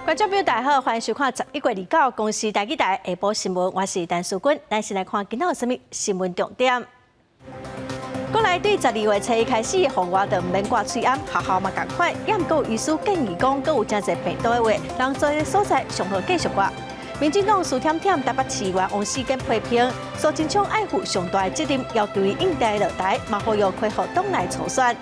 观众朋友大家好，欢迎收看11月29公视台记台下晡新闻，我是陈淑君。咱先来看今仔有啥物新闻重点。国内对12月初一开始，户外就唔免挂喙罨，学校嘛同款。也毋过医师建议讲，阁有真侪病毒的话，人做的所在上好继续挂。民进党苏添添台北市议员王世坚批评苏贞昌爱负上大的责任，要求伊应该落台，嘛呼吁恢复党内初选。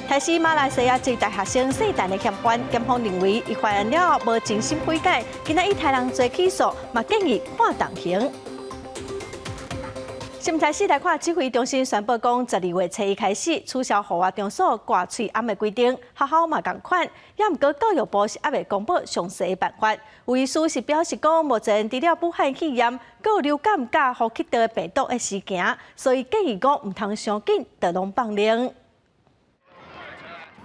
台视马来西亚一大学生姓陈的嫌犯，检方认为伊犯案了后无真心悔改，今仔以杀人罪起诉，嘛建议判重刑。新台市来看，指挥中心宣布讲，12月初一开始取消户外场所挂喙罨的规定，学校嘛同款。也毋过教育部是还未公布详细的办法。有医师是表示讲，目前除了武汉肺炎，阁有流感甲呼吸道病毒的事件，所以建议讲毋通伤紧就拢放令。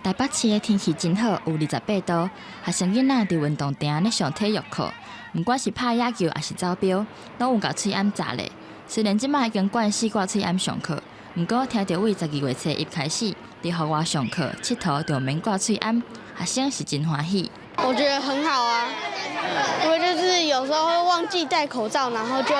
台北市的天气真好，有28度。学生囡仔伫运动场咧上体育课，毋管是拍野球还是走标，拢有甲喙罨扎咧。虽然即摆已经惯习挂喙罨上课，毋过听到为12月初一开始伫户外上课、佚佗就免挂喙罨，学生是真欢喜。我觉得很好啊，因为就是有时候会忘记戴口罩，然后就。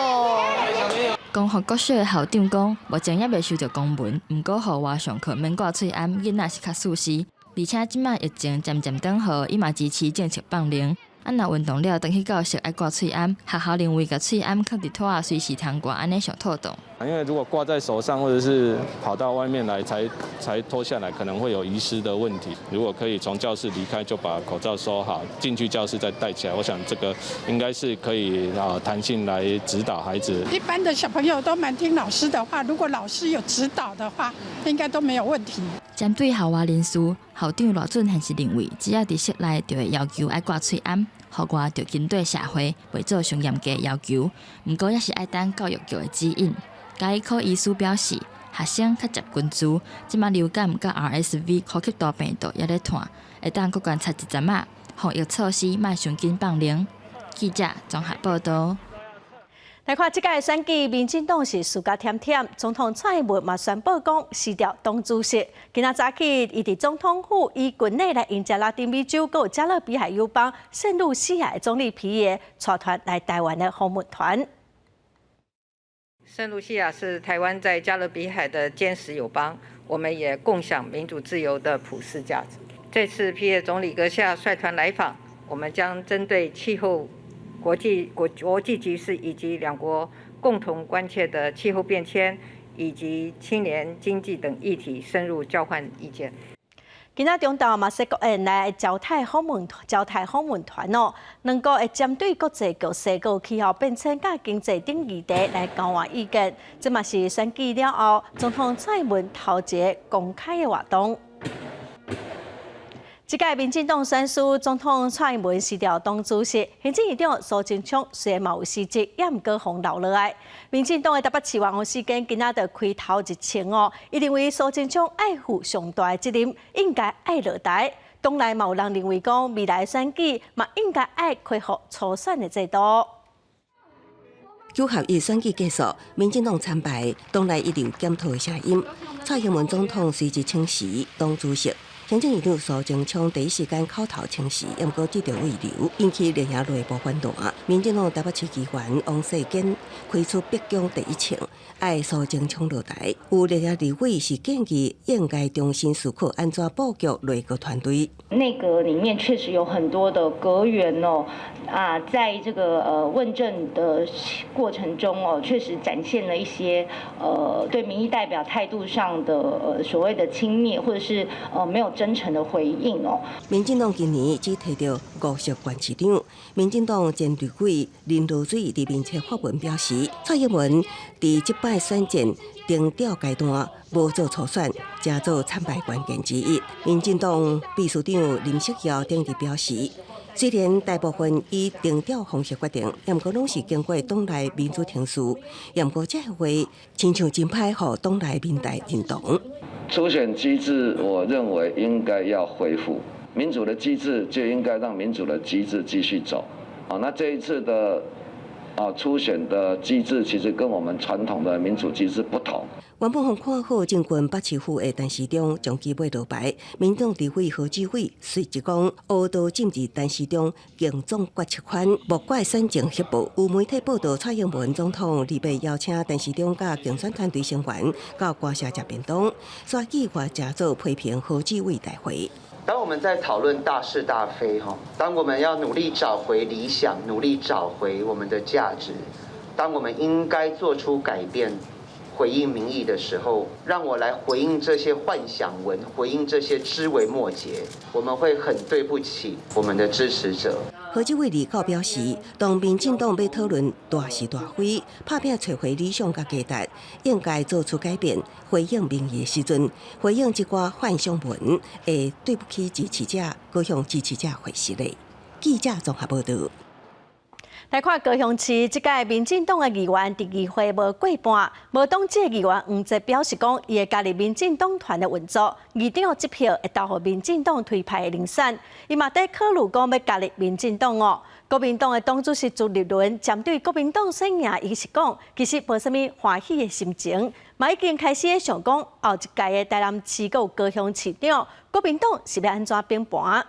公学国小的校长讲，目前还未收到公文，毋过户外上课免挂喙罨，囡仔是较舒适。而且即摆疫情渐渐转好，伊嘛支持政策放零。若运动了，等去教室爱挂喙罨，学校认为甲喙罨放伫拖啊，随时通挂，安尼上妥当。因为如果挂在手上，或者是跑到外面来才脱下来，可能会有遗失的问题。如果可以从教室离开，就把口罩收好，进去教室再戴起来。我想这个应该是可以弹性来指导孩子。一般的小朋友都蛮听老师的话，如果老师有指导的话，应该都没有问题。针对校外人士，校长罗俊还是认为，只要伫室内就会要求爱挂喙罨，户外就针对社会未做上严格的要求。毋过也是爱等教育局的指引。家医科医师表示，学生较接近住，即马流感甲 RSV 呼吸道病毒也咧传，会当搁观察一阵仔，防疫措施莫伤紧放零。记者综合报道。来看即届选举，民进党是输甲忝忝，总统蔡英文嘛宣布讲辞掉党主席。今仔早起，伊伫总统府以军内来迎接拉丁美洲、佮加勒比海友邦圣露西亚的总理皮耶带团来台湾的访问团。圣露西亚是台湾在加勒比海的坚实友邦，我们也共享民主自由的普世价值。这次皮耶总理阁下率团来访，我们将针对气候、国际局势以及两国共同关切的气候变迁以及青年经济等议题深入交换意见。今仔中昼嘛，说国宴来交泰访问团哦，两国会针对国际局势、佮气候变迁、甲经济等议题来交换意见。这嘛是选举了后，总统蔡英文头一个公开的活动。即届民进党选输，总统蔡英文辞掉党主席，行政院长苏贞昌虽然嘛有辞职，也毋过互留落来。民进党的台北市议员王世坚今仔就开头一枪哦，伊认为苏贞昌爱负上大的责任，应该爱落台。党内嘛有人认为讲，未来选举嘛应该爱恢复初选的制度。九合一选举结束，民进党惨败，党内一直有检讨的声音。蔡英文总统随即请辞党主席。行政院长苏贞昌第一时间口头请辞，也毋过这条遗留，引起连下内部反弹。民进党台北市议员王世坚开出逼宫第一枪，爱苏贞昌落台。有连下立委是建议应该重新思考安怎布局内阁团队。内阁里面确实有很多的阁员哦，在这个问政的过程中哦，确实展现了一些对民意代表态度上的所谓的轻蔑，或者是没有真诚的回应哦。民进党今年只提到5席县市长，民进党前立委林如水伫面册发文表示，蔡英文伫即摆选战定调阶段无做初选，正做惨败关键之一。民进党秘书长林锡耀顶日表示，虽然大部分以定调方式决定，也毋过拢是经过党内民主程序，也毋过这回亲像真歹，互党内民代认同。初选机制，我认为应该要恢复民主的机制，就应该让民主的机制继续走。那这一次的初选的机制其实跟我们传统的民主机制不同。原本互看好政军北市府的陈时中将其买落牌，民众立委何志伟随即讲，乌道禁止陈时中竞总决策款，莫怪选情稀薄。有媒体报道，蔡英文总统立备邀请陈时中甲竞选团队成员到官舍食便当，选举或假造批评何志伟大会。当我们在讨论大是大非当我们要努力找回理想，努力找回我们的价值，当我们应该做出改变，回应民意的时候，让我来回应这些幻想文，回应这些枝微末节，我们会很对不起我们的支持者。何志伟预告表示，当民进党要讨论大是大非，拍拼找回理想甲价值，应该做出改变，回应民意的时阵，回应这寡幻想文，会对不起支持者，高向支持者回失礼。记者综合报道。来看高雄市这届民进党的议员伫议会无过半，无党籍议员黄捷表示讲，伊会加入民进党团的运作，议长这票会投予民进党推派的零散。伊嘛在考虑讲要加入民进党哦。国民党的党主席朱立伦针对国民党选赢，伊是讲，其实无啥物欢喜的心情，嘛已经开始想讲后一届的台南市有高雄市长，国民党是要安怎并盘。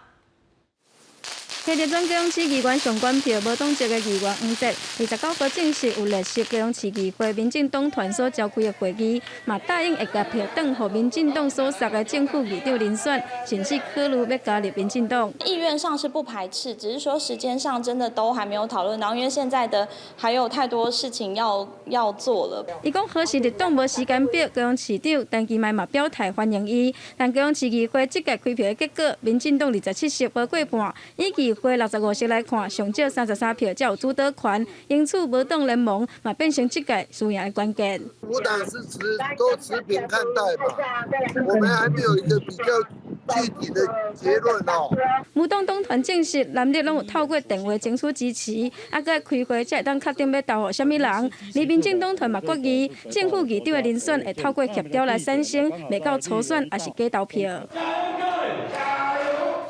摕着全高雄市议员上关票，无党籍的议员黄捷29号正式有列席高雄市议会民进党团所召开的会议，嘛答应会把票转予民进党所属的正副议长遴选，甚至考虑要加入民进党。意愿上是不排斥，只是说时间上真的都还没有讨论到，因为现在的还有太多事情要做了。伊讲何时立党无时间表，高雄市长陈其迈嘛表态欢迎伊，但高雄市议会这届开票的结果，民进党27席无过半，以议会65席来看，上少33票才有主导权，因此无党联盟嘛变成这届输赢的关键。无党是都持平看待嘛，我们还没有一个比较具体的结论哦。无党党团证实，南日拢有透过电话争取支持，啊，搁开会才会当确定要投予什么人。而民进党团嘛决议，正副议长的遴选会透过协调来产生，未到初选也是假投票。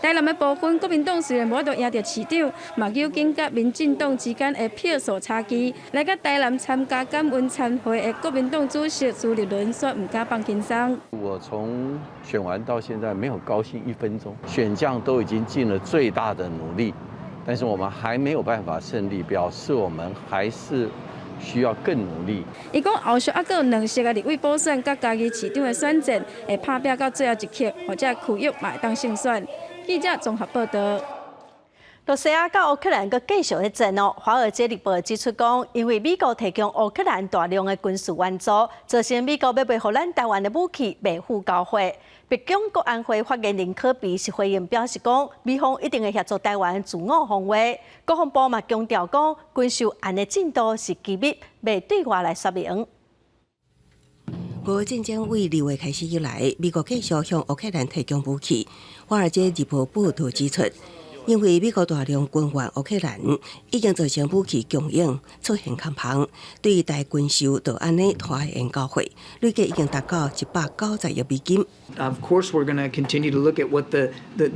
台南的部分，国民党虽然无法度赢到市长，嘛有紧甲民进党之间的票数差距。来到台南参加感恩参会的国民党主席朱立伦说唔敢放轻松。我从选完到现在没有高兴1分钟，选将都已经尽了最大的努力，但是我们还没有办法胜利，表示我们还是需要更努力。伊讲后续还阁有2席的立委补选，甲家己市长的选战，会拍拼到最后一刻，或者区域嘛会当胜选。记者综合报道。罗西亚甲乌克兰阁继续咧战哦。华尔街日报指出讲，因为美国提供乌克兰大量的军事援助，造成美国要卖互咱台湾的武器未付交货。白宫国安会发言人科比是回应表示讲，美方一定会协助台湾自我防卫。国防部嘛强调讲，军售案的进度是机密，未对外来说明。无战争为2月开始以来，美国继续向乌克兰提供武器。华尔街日报报道指出，因为美国大量军援乌克兰，已经造成武器供应出现空棚，对台军售就安尼拖延交货，累计已经达到190亿美金。Of course, we're going to continue to look at what the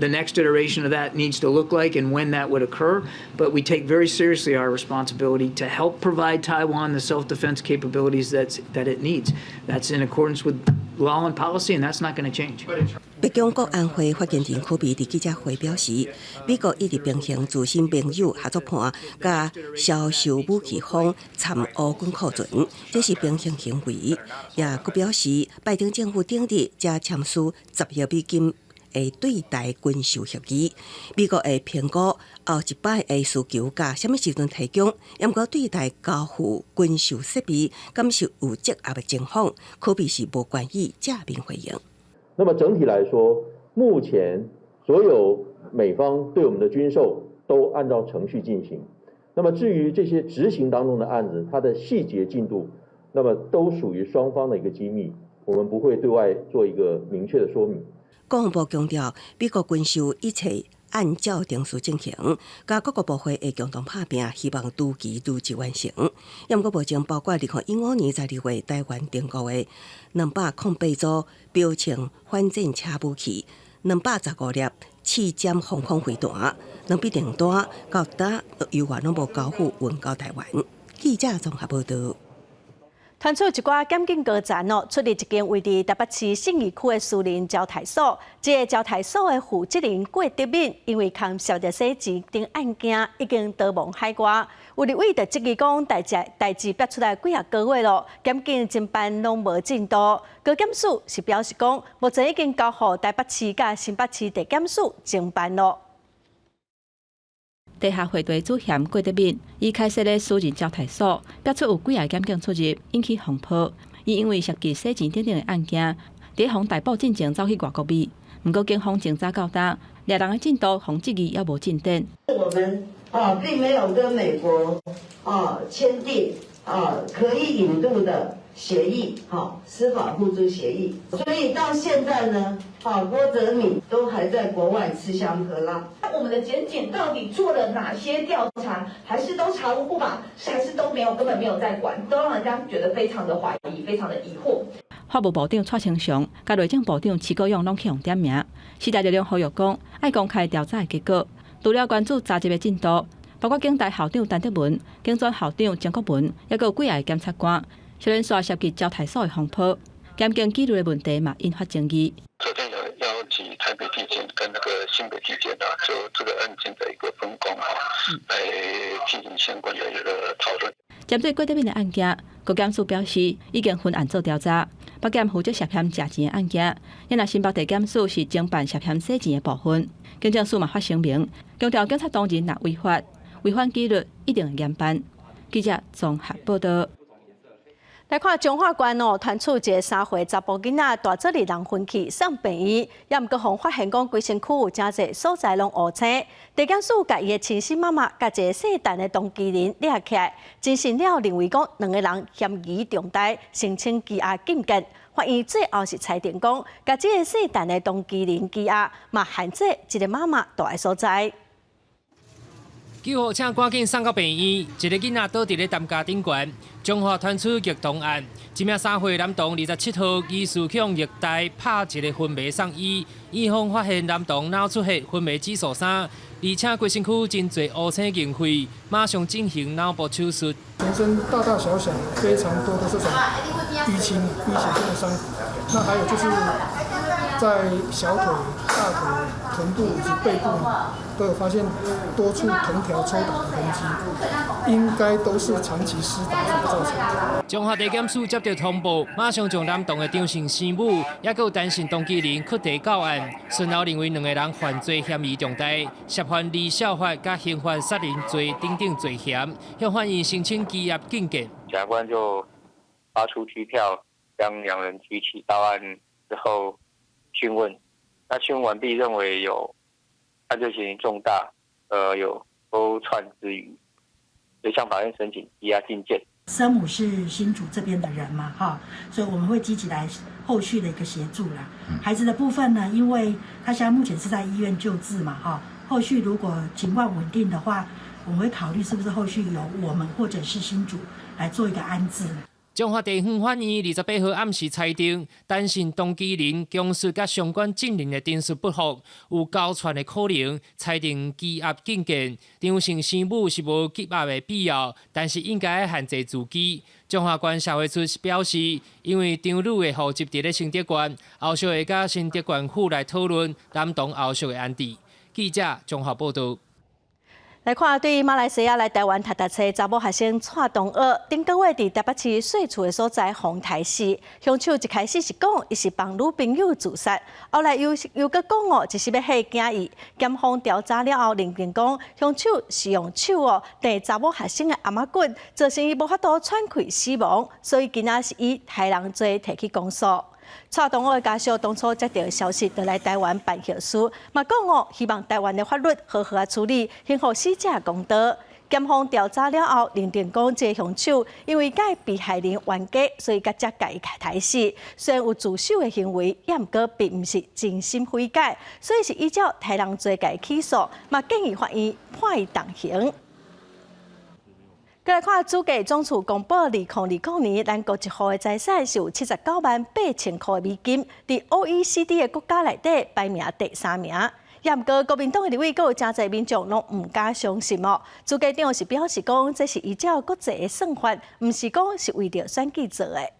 next iteration of that needs to look like and when that would occur. But we take very seriously our responsibility to help provide Taiwan the self-defense capabilities that it needs. That's in accordance with law and policy, and that's not going to change. 白宫国安会发言人科比伫记者会表示，美国一直平衡自身盟友合作盘，甲销售武器方参乌军库存，这是平衡行为。也佮表示，拜登政府顶日才签署10亿美金的对台军售协议，美国会评估后一摆的需求甲什么时阵提供，不过对台交付军售设备敢是有积压的情况，科比是无关于正面回应。那么整体来说，目前所有美方对我们的军售都按照程序进行。那么至于这些执行当中的案子，它的细节进度，那么都属于双方的一个机密，我们不会对外做一个明确的说明。国防部强调，美国军售一切按照定序进行，甲各个部会会共同拍拼，希望如期如期完成。不过，目前包括2015年12月台湾订购的208组标称反舰车武器、215粒刺尖防空飞弹、2笔电弹，到达由外拢无交付运到台湾。记者综合报道。传出一寡检警高层出入一间位伫台北市信义区的私人招待所，这个招待所的负责人郭德敏，因为牵涉着洗钱等案件，已经逃亡海外。有立委就质疑讲，代志逼出来几啊个月咯，检警侦办拢无进度。高检署是表示讲，目前已经交予台北市甲新北市地检署侦办咯。地下会队主嫌郭德敏，伊开设的私人招待所，逼出有几啊检警出入，引起风波。伊因为涉及洗钱等等的案件，伫互逮捕进前走去外国美。不过警方侦查到达，俩人的进度互质疑也无进展。我们并没有跟美国签订可以引渡的协议，司法互助协议。所以到现在呢，郭德敏都还在国外吃香喝辣。我们的检警到底做了哪些调查？还是都查无不法？还是都根本没有在管，都让人家觉得非常的怀疑，非常的疑惑。法务部长蔡清祥、甲内政部长徐国勇拢去用点名，时代力量呼吁讲，爱公开调查的结果。除了关注查缉的进度，包括警大校长陈德文、警专校长张国文，还有几个检察官，虽然说涉及招待所的风波，检警纪律的问题嘛引发争议。昨天有邀集台北地检跟那个新北地检就这个案件的一个分工来进行相关的一个讨论。针对郭德敏的案件，高检署表示已经分案做调查，北检负责涉嫌食钱的案件，也若新北地检署是侦办涉嫌洗钱的部分。警政署嘛发声明，强调警察当人若违反纪律，一定严办。记者综合报道。来看彰化县传出一个3岁查甫囡仔大做哩人昏去送病院，也毋过互发现讲规身躯有真侪所在拢乌青。地检署甲伊的亲生妈妈甲一个细蛋的当事人抓起来，侦讯了认为讲两个人嫌疑重大，申请羁押禁见。法院最后是裁定讲，甲这个细蛋的当事人羁押，嘛限制一个妈妈住的所在。救护车赶紧送到病院，一个囡仔倒伫咧担架顶悬。彰化传出虐童案，一名3岁男童27号疑似向虐待拍一个昏迷送医，院方发现男童脑出血、昏迷指数3，而且规身躯真侪乌青凝灰，马上进行脑部手术。全身大大小小非常多的这种淤青、淤血性的伤口，那还有就是在小腿、大腿、臀部以及背部都有发现多处藤条抽打的痕迹，应该都是长期施打所造成的。彰化地检署接到通报，马上将男童的张姓生母，也有单姓当事人确定到案，顺后认为两个人犯罪嫌疑重大，涉犯离少法甲刑犯杀人罪等等罪嫌，向法院申请羁押禁见。检察官就发出拘票，将两人举起到案之后讯问，那讯问完毕，认为有犯罪嫌疑重大，有勾串之余，所以向法院申请羁押禁见。生母是新竹这边的人嘛，所以我们会积极来后续的一个协助啦。孩子的部分呢，因为他现在目前是在医院救治嘛，后续如果情况稳定的话，我们会考虑是不是后续由我们或者是新竹来做一个安置。彰化地方法院28号暗时裁定，单姓当事人供述甲相关证人的陈述不符，有交串的可能，裁定羁押禁见。张姓生母是无羁押的必要，但是应该限制自己。彰化县社会处表示，因为张女的户籍伫咧新德县，后续会甲新德县府来讨论男童后续的安置。记者综合报道。来看，对于马来西亚来台湾读册查某学生蔡同学，顶个月伫台北市税处的所在访台时，凶手一开始是讲伊是帮女朋友自杀，后来又搁讲就是要吓惊伊。检方调查了后，认定讲凶手是用手逮查某学生的阿妈骨，造成伊无法度喘气死亡，所以今仔是以害人罪提起公诉。蔡同学的家属当初接到消息，就来台湾办后事，嘛讲希望台湾的法律好好处理，幸好死者公道。检方调查了后，认定讲这凶手因为甲被害人冤家，所以甲才甲伊杀死。虽然有自首的行为，也毋过并毋是真心悔改，所以是依照害人罪甲伊起诉，嘛建议法院判伊重刑。再来看，主计总处公布2020年咱国一户的财产是有79万8千块美金，伫 OECD 的国家内底排名第3名。也毋过国民党的立委阁有真侪民众拢毋敢相信哦。朱家长是表示讲，这是依照国际的算法，毋是讲是为着选举做的。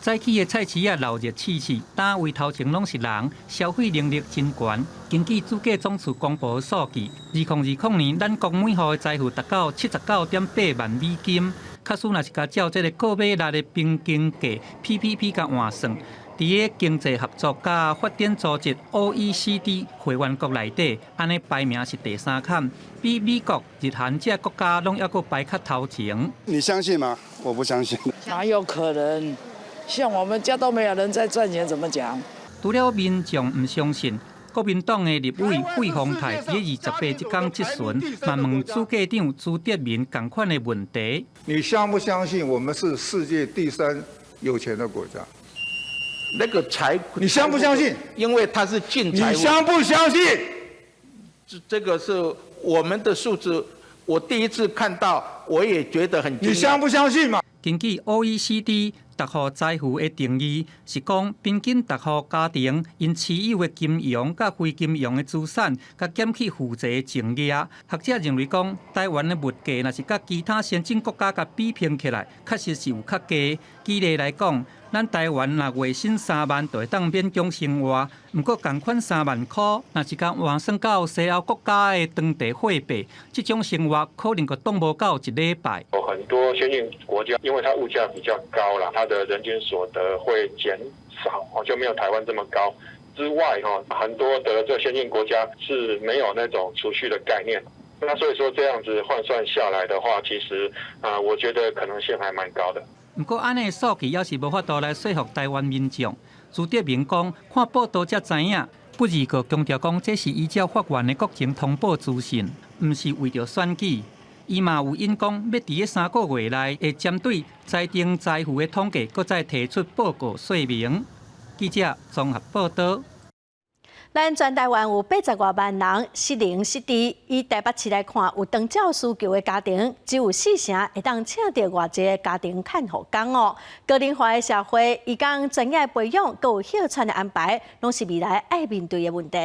早起的菜市啊，闹热气气，单位头前拢是人，消费能力真悬。根据主计总处公布的数据，2020年咱国每户的财富达到79.8万美金。假使若是甲照这个个别内的平均价 PPP 甲换算，伫个经济合作甲发展组织 OECD 会员国内底，安尼排名是第3坎，比美国、日韩这国家拢还阁排较头前。你相信吗？我不相信。哪有可能？像我们家都没有人在赚钱，怎么讲？除了民众唔相信，国民党的立委费鸿泰伫28这天质询，嘛问主计长朱德民同款的问题。你相不相信我们是世界第3有钱的国家？那个财，你相不相信？因为它是净财。你相不相信？这个是我们的数字，我第一次看到，我也觉得很惊讶。你相不相信嘛？根据 OECD 特户财富的定义，是讲平均特户家庭因持有的金融甲非金融的资产，甲减去负债的净额。学者认为讲，台湾的物价若是甲其他先进国家甲比拼起来，确实是有较低。举例来讲，咱台湾若月薪3万，就会当勉强生活。毋过，同款3万块，若是甲换算到西欧国家的当地货币，这种生活可能就当无到1礼拜。有很多先进国家，因为它物价比较高啦，它的人均所得会减少，就没有台湾这么高。之外，很多的这先进国家是没有那种储蓄的概念。那所以说这样子换算下来的话，其实我觉得可能性还蛮高的。不过，安尼的数据也是无法度来说服台湾民众。朱德民讲，看报道才知影，不如个强调讲，这是依照法院的国情通报资讯，毋是为着选举。伊嘛有因讲，要伫个3个月内会针对财政财富的统计，搁再提出报告说明。记者综合报道。咱全台湾有80多万人失能失智，以台北市来看，有长照需求的家庭，只有4成会当请到外籍的家庭看护工哦。高龄化的社会，伊讲专业培养，佮有歇喘的安排，拢是未来爱面对的问题。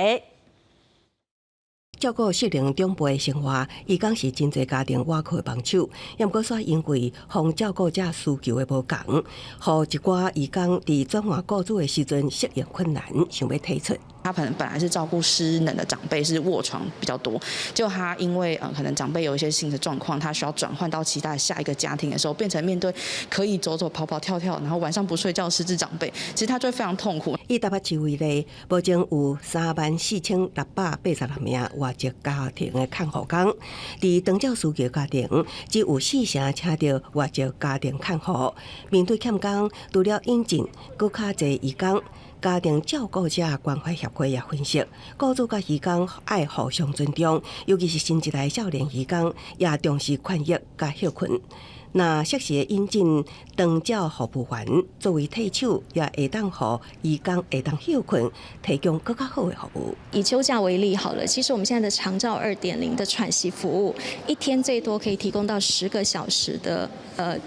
照顾适龄长辈的生活，伊讲是真侪家庭挖苦的帮手，也毋过煞因为互照顾者需求的无共，互一寡伊讲伫转换雇主的时阵适应困难，想要退出。他本来是照顾失能的长辈，是卧床比较多，就他因为可能长辈有一些新的状况，他需要转换到其他下一个家庭的时候，变成面对可以走走跑跑跳跳，然后晚上不睡觉失智长辈，其实他就会非常痛苦。以台北市为例，目前有34686名外籍家庭的看护工，伫长照需求家庭只有4成请到外籍家庭看护。面对欠工，除了引进，搁较侪移工。家庭照顾者关怀协会也分析，雇主甲移工爱互相尊重，尤其是新一代少年移工也重视权益甲休困。那适时引进长照服务员作为替手，也会当互移工会当休困，提供更加好的服务。以休假为例好了，其实我们现在的长照2.0的喘息服务，一天最多可以提供到10个小时的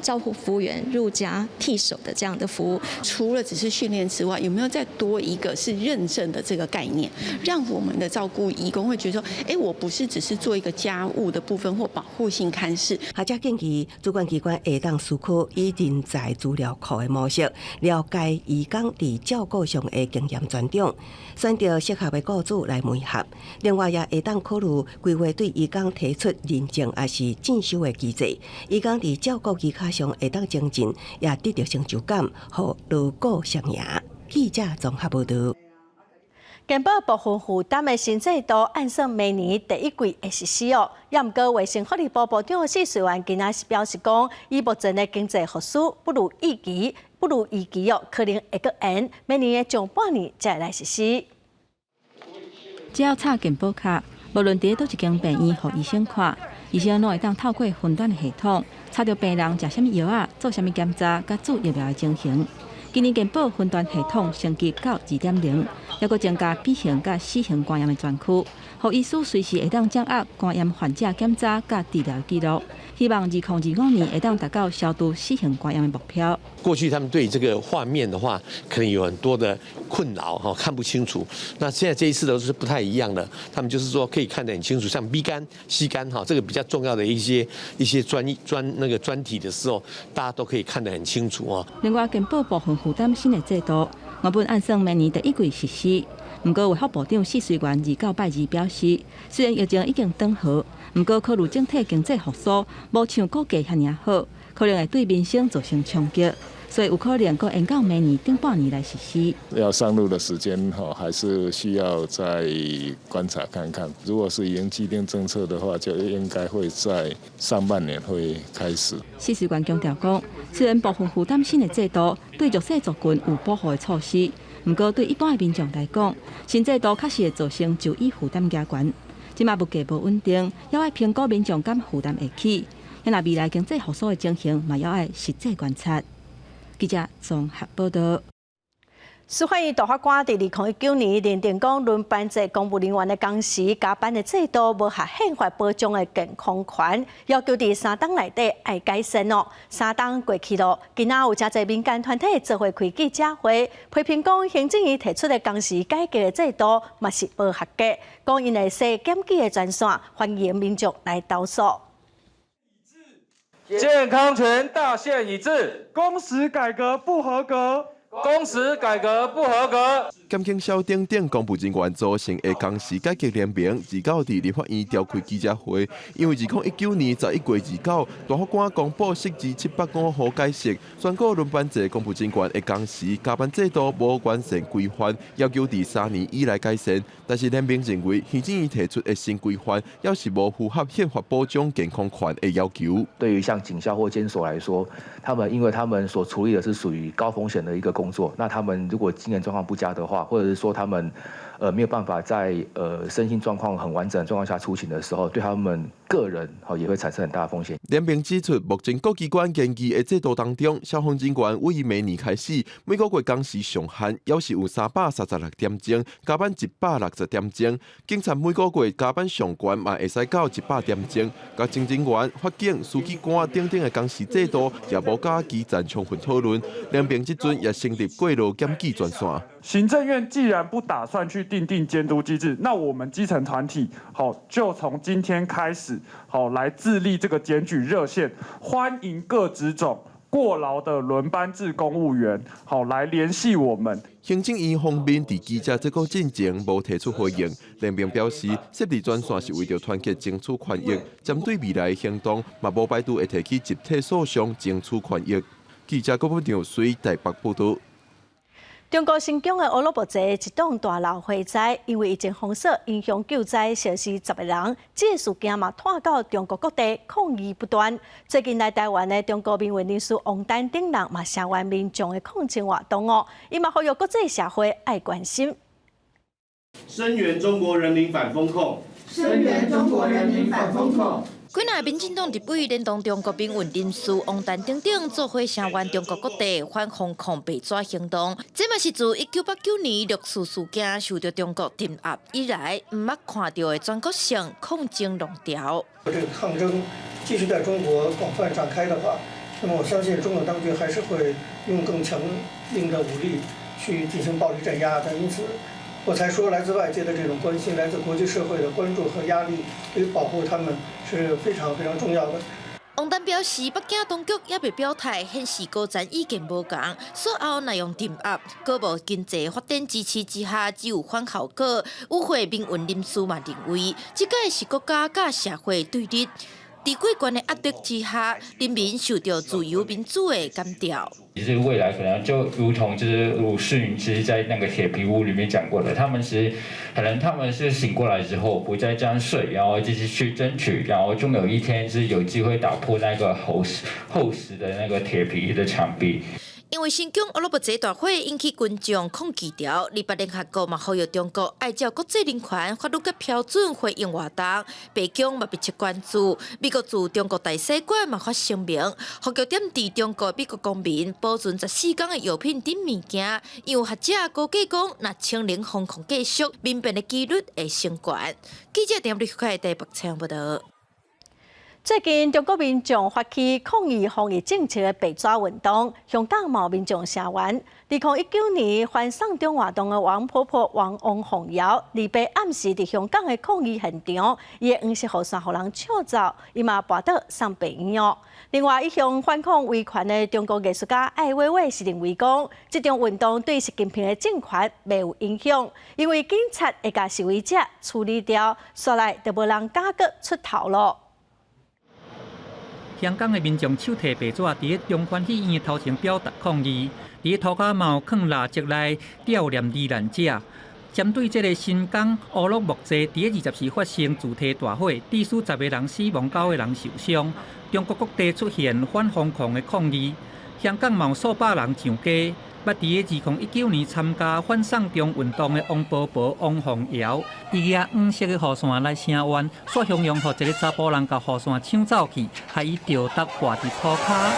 照护服务员入家替手的这样的服务。除了只是训练之外，有没有再多一个是认证的这个概念，让我们的照顾移工会觉得说，我不是只是做一个家务的部分或保护性看视。学者建议主管机关会当思考以人才资料库的模式，了解移工伫照顾上的经验专长，选择适合的雇主来媒合。另外，也会当考虑规划对移工提出认证还是进修的机制，移工伫照顾技巧上会当精进，也得到成就感，和劳雇双赢。记者综合报道。健保部分负担的新制度，按算明年第一季会实施哦。也毋过，卫生福利部部长许瑞元今仔是表示讲，以目前的经济复苏不如预期哦，可能会搁延，明年的上半年才来实施。只要插健保卡，无论伫倒一间病院互医生看，医生拢会当透过分段的系统，查到病人食啥物药啊，做啥物检查，甲注疫苗的情形。今年健保分段系统升级到2.0，还佫增加B型甲C型肝炎的专区，予医师随时会当掌握肝炎患者检查甲治疗记录，希望2025年会当达到消除4型肝炎的目标。过去他们对这个画面的话，可能有很多的困扰哈，看不清楚。那现在这一次都是不太一样的，他们就是说可以看得很清楚，像 B 肝、C 肝哈，这个比较重要的一些专题的时候，大家都可以看得很清楚啊。另外，健保部分负担新的制度，原本按算明年第1季实施。不过，卫福部长谢水元29拜二表示，虽然疫情已经缓和，不过考虑整体经济复苏无像估计遐尔好，可能会对民生造成冲击，所以有可能搁延到明年顶半年来实施。要上路的时间还是需要再观察看看。如果是已经既定政策的话，就应该会在上半年会开始。谢水元强调讲，虽然部分负担新的制度对弱势族群有保护的措施。不过，对一般的民众来讲，新制度确实会造成就医负担加悬。即马物价无稳定，要爱评估民众敢负担会起。也若未来经济复苏的情形，嘛要爱实际观察。记者综合报道。司法院大法官伫2019年认定讲，轮班制公务人员的工时加班的制度无合宪法保障的健康权，要求伫3档内底爱改善哦。3档过去咯，今仔有真侪民间团体做伙开记者会，批评讲行政院提出的工时改革的制度嘛是无合格，讲因会设检举的专线，欢迎民众来投诉。健康权大限已至，工时改革不合格。工时改革不合格。监警小丁等公务人员组成的工时改革联盟29日立法院召开记者会，因为2019年11月29，大法官公布释字785号解释，宣告轮班制公务人员的工时加班制度无完善规范，要求第3年以来改善。但是联盟认为，行政院提出的新规范，要是无符合宪法保障健康权的要求。对于像警校或监所来说，因为他们所处理的是属于高风险的一个工作，那他们如果经验状况不佳的话，或者是说他们没有办法在身心状况很完整的状况下出勤的时候，对他们个人也会产生很大的风险。联盟指出，目前各机关研议的制度当中，消防人员为明年开始，每个月工时上限要是有336点钟，加班160点钟；警察每个月加班上限嘛会使到100点钟。甲行政员、法警、书记官等等的工时制度也无加基层充分讨论。联盟即阵也成立过劳检举专线。行政院既然不打算去订定监督机制，那我们基层团体就从今天开始来自立这个检举热线，欢迎各职种过劳的轮班制公务员来联系我们。行政院方面伫记者这个进前无提出回应，联盟表示设立专线是为着团结争取权益，针对未来的行动，嘛无排除会提起集体诉讼争取权益。记者郭本长随台北报道。中国新疆的俄罗斯一栋大楼火灾，因为疫情封锁，影响救灾，消失10个人。这个事件嘛，拖到中国各地抗议不断。最近来台湾的中国民运人士王丹等人嘛，声援民众的抗争活动哦，伊嘛呼吁国际社会爱关心。声援中国人民反封控，声援中国人民反封控。几名民进党立委连同中国民运人士王丹等等做伙声援中国各地反封控被抓行动，这嘛是自1989年六四事件受到中国镇压以来，唔捌看到的全国性抗争浪潮。这个抗争继续在中国广泛展开的话，那么我相信中国当局还是会用更强硬的武力去进行暴力镇压的，因此。我才说，来自外界的这种关心，来自国际社会的关注和压力，对于保护他们是非常非常重要的。王丹表示，北京当局也未表态，显示高层意见无同，随后内容镇压，各无经济发展支持之下，只有反效果。与会民运人士嘛认为，这个是国家甲社会对立。在贵官的压力之下，人民受到自由民主的干扰。其实未来可能就如同就是鲁世云其实在那个铁皮屋里面讲过的，他们是可能他们是醒过来之后不再这样睡，然后继续去争取，然后终有一天是有机会打破那个厚实的那个铁皮的墙壁。因为新疆俄罗斯大火引起群众抗议潮，联合国嘛呼吁中国按照国际人权法律嘅标准回应活动，北京嘛密切关注。美国驻中国大使馆嘛发声明，呼吁点伫中国美国公民保存14天嘅药品等物件，因为学者估计讲，若清零防控继续，民变嘅几率会升高。记者点立开台北采访报道。最近，中国民众发起抗议防疫政策的白纸运动，香港某民众声援。2019年反送中活动的王婆婆王凤瑶，礼拜暗时伫香港的抗议现场，伊的黄色雨伞互人抢走，伊嘛跋倒送病院哦。另外，一向反抗维权的中国艺术家艾薇薇是认为讲，这场运动对习近平的政权袂有影响，因为警察会甲示威者处理掉，煞来就无人敢阁出头路。香港的民众手提白纸，伫中环戏院头前表达抗议，伫涂骹嘛有放蜡烛来悼念罹难者。针对这个新港乌鲁木齐伫24发生自体大火，至少10个人死亡，9个人受伤。中国各地出现反封控的抗议，香港嘛有数百人上街。捌伫2019年参加反送中运动的王婆婆王凤瑶，伊拿黄色的雨伞来声援，煞形容互一个查甫人甲雨伞抢走去，害伊掉搭挂伫涂骹。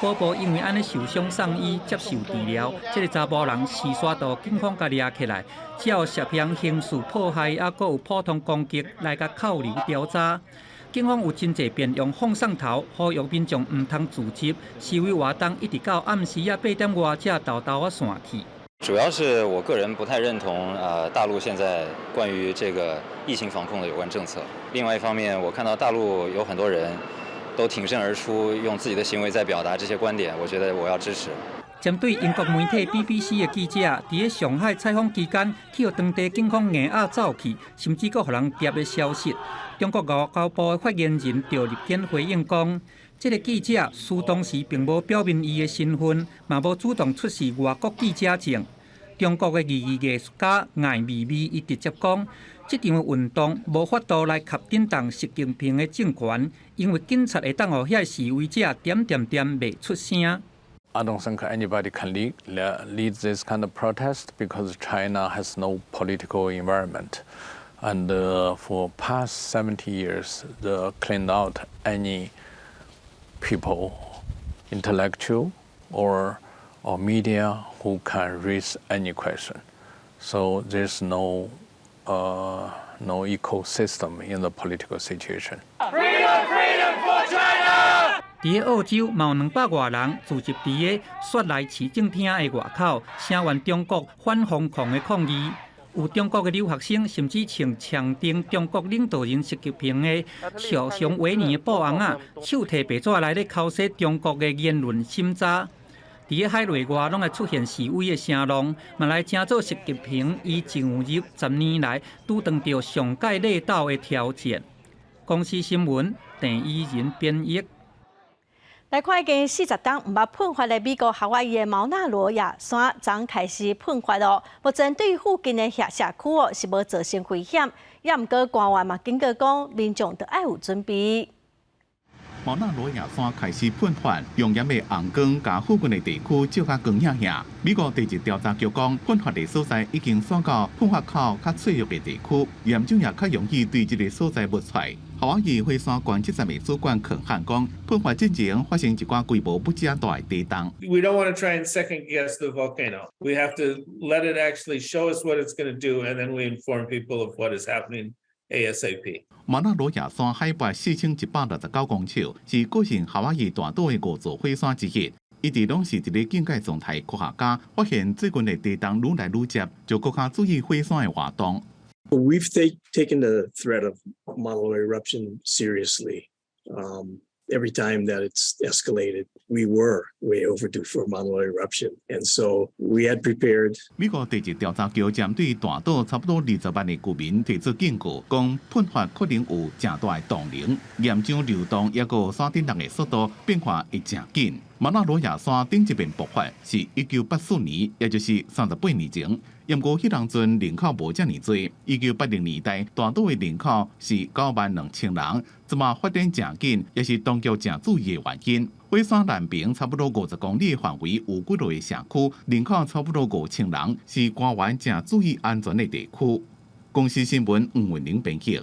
婆婆因为安尼受伤送医接受治疗，这个查甫人时刷到警方甲抓起来，只有涉嫌刑事迫害，还佫有普通攻击来甲扣留调查。警方有真侪遍用放送头呼吁民众唔通自执，示威活动一直到暗时8点外才豆豆散去。主要是我个人不太认同大陆现在关于这个疫情防控的有关政策。另外一方面，我看到大陆有很多人都挺身而出，用自己的行为在表达这些观点，我觉得我要支持。针对英国媒体 BBC 的记者伫上海采访期间，去互当地警方硬压走去，甚至佫互人夹的消息。中国外交部的发言人赵立坚回应讲，这个记者书当时并无表明伊的身份，嘛无主动出示外国记者证。中国的艺术家艾未未伊直接讲，这场运动无法度来合顶动习近平的政权，因为警察会当互遐示威者点袂出声。I don't think anybody can lead this kind of protest because China has no political environment. And for past 70 years, they cleaned out any people, intellectual or media who can raise any question. So there's no ecosystem in the political situation. Freedom, freedom for China! 伫澳洲，嘛有200多人聚集伫雪梨市政厅的外口，声援中国反封控的抗议。有中国的留学生甚至穿强调中国领导人习近平的肖像维尼的布红仔，手提白纸来咧敲洗中国的言论审查。伫海内外拢会出现示威的声浪，嘛来争做习近平伊进入10年来拄当到上界领导的挑战。公司新闻郑依仁编译。来看已经40天唔捌喷发的美国夏威夷的毛纳罗亚山，昨开始喷发哦。目前对附近的社区哦是无造成危险，也毋过官员嘛警告讲，民众都要有准备。毛纳罗亚山开始喷发，用盐的红光甲附近的地区照甲光影影。美国地质调查局讲，喷发的所在已经选到喷发口较脆弱的地区，验证也较容易对这个所在摸出来。夏威夷火山观测站的主管肯汉讲，喷发之前发生一寡规模不正大的地动。We don't want to try and second guess the volcano. We have to let it actually show us what it's going to do, and then we inform people of what is happening ASAP. 毛纳罗亚山海拔4169公尺，是构成夏威夷大岛的5座火山之一。一直拢是一个警戒状态，科学家发现最近的地动愈来愈接，就更加注意火山的活动。We've taken the threat of Mauna Loa eruption seriously. Every time that it's escalated, we were way overdue for a Mauna Loa eruption, and so we had prepared. 美国地质调查局针对大岛差不多20万的居民提出警告，讲喷发可能有正大的动能，岩浆流动也个山顶浪的速度变化会正紧。毛纳罗亚山顶一面爆发是1984年，也就是38年前。不过，迄当阵人口无遮尔多。1980年代，大岛的人口是92000人，即马发展正紧，也是当局正注意的原因。尾山南平差不多50公里的范围有几落的社区，人口差不多5000人，是官员正注意安全的地区。公司新闻黄文玲编辑。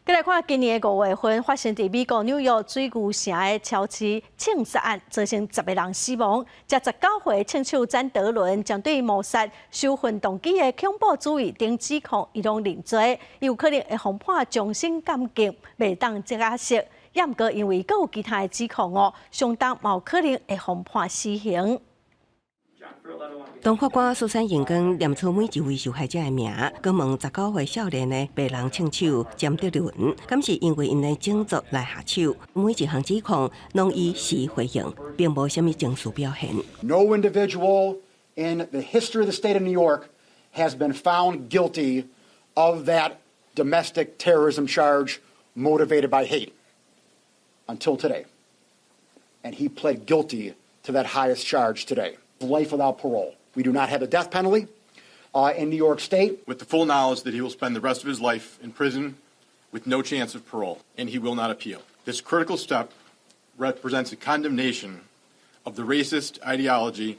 再来看今年的5月份发生在美国纽约水牛城的超市枪杀案，造成10个人死亡。这19岁枪手詹德伦将对谋杀、收混动机的恐怖主义等指控，伊拢认罪，伊有可能会被判终身监禁，袂当假释。也毋过因为阁有其他的指控相当有可能会被判死刑。当法官苏珊英光念出每一位受害者的名，佮问19岁少年的白人枪手詹德伦，敢是因为因的种族来下手？每一项指控拢以是回应，并无什么证据表现。No individual in the history of the state of New York has been found guilty of that domestic terrorism charge motivated by hate until today, and he pled guilty to that highest charge today. Life without parole. We do not have the death penalty in New York State. With the full knowledge that he will spend the rest of his life in prison with no chance of parole, and he will not appeal. This critical step represents a condemnation of the racist ideology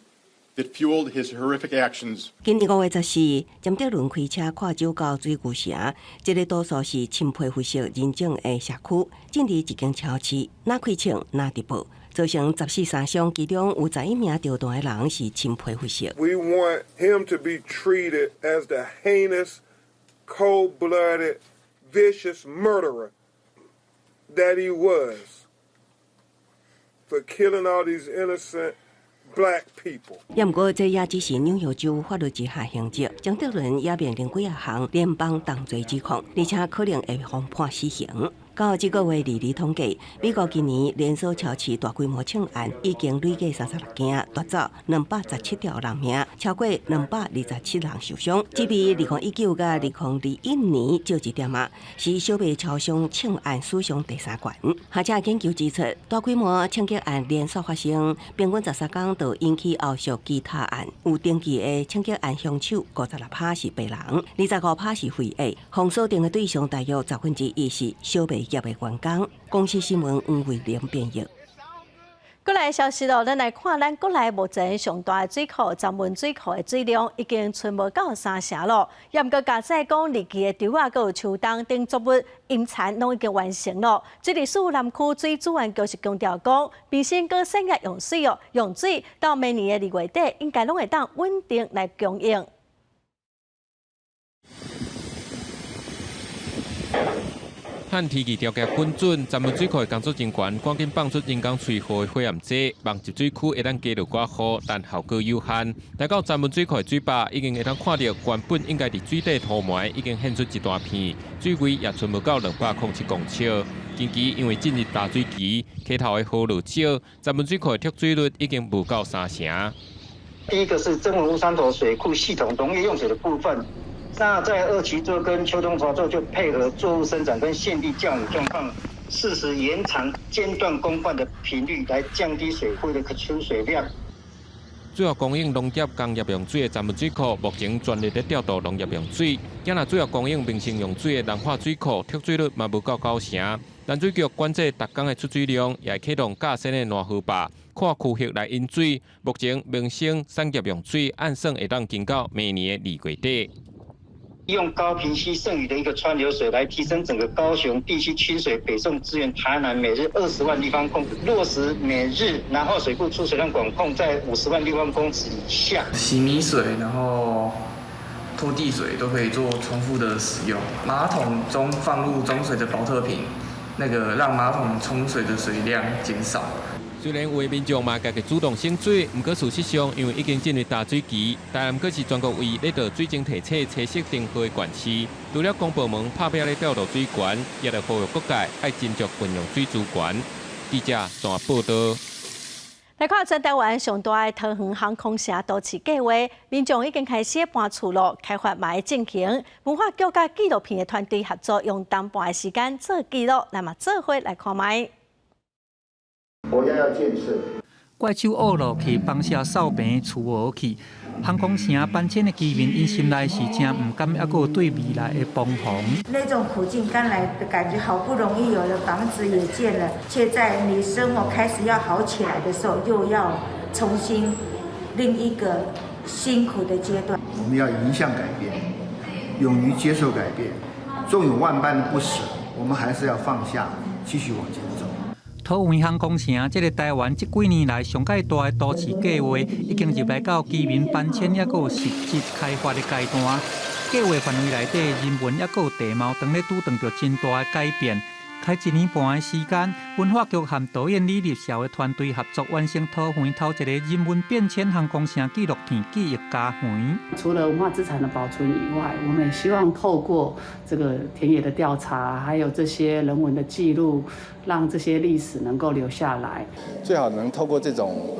that fueled his horrific actions. 今年5月14日，詹德伦开车跨州到水牛城，这个多数是亲皮肤色人种的社区，进入一间超市，哪开枪哪直报。造成14、3伤，其中有11名着弹的人是亲皮肤色。We want him to be treated as the heinous, cold-blooded, vicious murderer that he was for killing all these innocent black people. 也毋过，这也只是纽约州法律之下刑责。张德伦也面临几啊项联邦重罪指控，而且可能会被判死刑。到这个月2日统计，美国今年连锁超市大规模抢案已经累计36件，夺走217条人命，超过227人受伤，只比2019甲2021年少一点啊，是小卖超商抢案史上第3悬。学者研究指出，大规模抢劫案连续发生，平均13天就引起后续其他案。有登记的抢劫案凶手56%是白人，25%是非裔，封锁定的对象大约1%是小卖业的员工。公司新闻黄慧玲编译。国内消息咱来看，咱国内目前上大的水库——曾文水库的水量已经存无到3成咯。也毋过加载讲日期的稻啊，佮有秋冬等作物引产拢已经完成咯。水利署南区水资源局是强调讲，平时佮省业用水用水到明年的2月底，应该拢会当稳定来供应。旱天气条件均准，曾文水库的工作人员赶紧放出人工催化的火焰剂，望集水区会当加入寡雨，但效果有限。来到曾文水库的水坝，已经会当看到原本应该伫水底土埋已经现出一大片，水位也存无到207公尺。近期因为进入大水期，溪头的河流少，曾文水库的蓄水率已经无到3成。第一个是曾文乌山头水库系统农业用水的部分。那在2期作跟秋冬操作就配合作物生长跟现地降雨状况，适时延长间断公灌的频率，来降低水库的可出水量。主要供应农业工业用水的曾文水库，目前全力在调度农业用水。今若主要供应民生用水的南化水库，蓄水率嘛无到9成。淡水局管制逐工的出水量，也启动架新的暖河坝，看区域来引水。目前民生产业用水按算会当经到明年的2月底。用高屏溪剩余的一个川流水来提升整个高雄地区清水北送支援台南每日20万立方公尺，落实每日南化水库出水量管控在50万立方公尺以下。洗米水，然后拖地水都可以做重复的使用。马桶中放入中水的保特瓶，让马桶冲水的水量减少。虽然有的民众嘛家己主动省水，不过事实上，因为已经进入大水期，台南阁是全国唯一咧到水情提测测色登号的县市。除了公部门拍拼咧调度水源，也来呼吁各界爱斟酌运用水资源。记者综合报道。来看全台湾上大的桃园航空城都市计划，民众已经开始搬厝咯，开发嘛会进行。文化局甲纪录片的团队合作，用淡薄的时间做记录，那么做伙来看卖。国家要建设。怪手恶落去放下扫平厝屋去，航空城搬迁的居民因心内是真唔甘，还有对未来的彷徨。那种苦尽甘来的感觉，好不容易有了房子也建了，却在你生活开始要好起来的时候，又要重新另一个辛苦的阶段。我们要迎向改变，勇于接受改变，纵有万般的不舍，我们还是要放下，继续往前走。桃园航空城这个台湾这几年来上界大的都市计划，已经入来到居民搬迁也有实质开发的阶段。计划范围内底人文也有地貌，当咧拄到着真大的改变。开1年半的时间，文化局和导演李立晓的团队合作完成桃园头一个人文变迁航空城纪录片记忆家园。除了文化资产的保存以外，我们也希望透过这个田野的调查，还有这些人文的记录，让这些历史能够留下来。最好能透过这种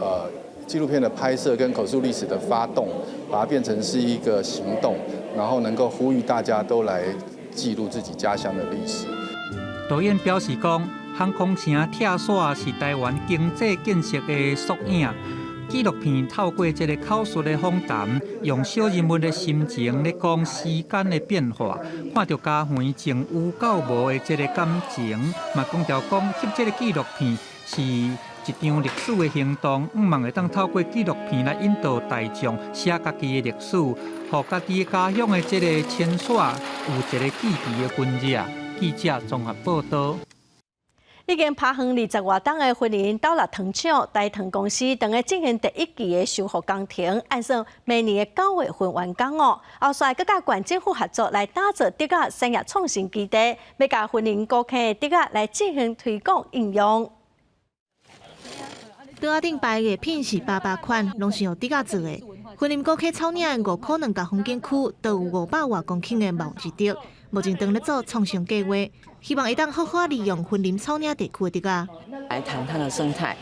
纪录片的拍摄跟口述历史的发动，把它变成是一个行动，然后能够呼吁大家都来记录自己家乡的历史。导演表示讲，航空城拆线是台湾经济建设的缩影。纪录片透过这个口述的访谈，用小人物的心情来讲时间的变化，看到家园从有到无的这个感情，嘛讲到讲翕这个纪录片是一场历史的行动，希望会当透过纪录片来引导大众写家己的历史，让家己家乡的这个牵线有一个记忆的分野。记者综合报道。已经拍远20外档的婚姻斗六糖厂大糖公司，等下进行第1期的修复工程，按算明年的9月份完工哦。后续佮甲县政府合作来打造竹仔产业创新基地，要甲婚姻顾客的竹仔来进行推广应用。竹仔顶摆的品是800款，拢是用竹仔做的。婚姻顾客草领的5块2角风景区，都有500多公顷的毛之竹。目前正在做创新计划，希望会当好好利用婚林草岭地区的竹仔。来谈它的生态，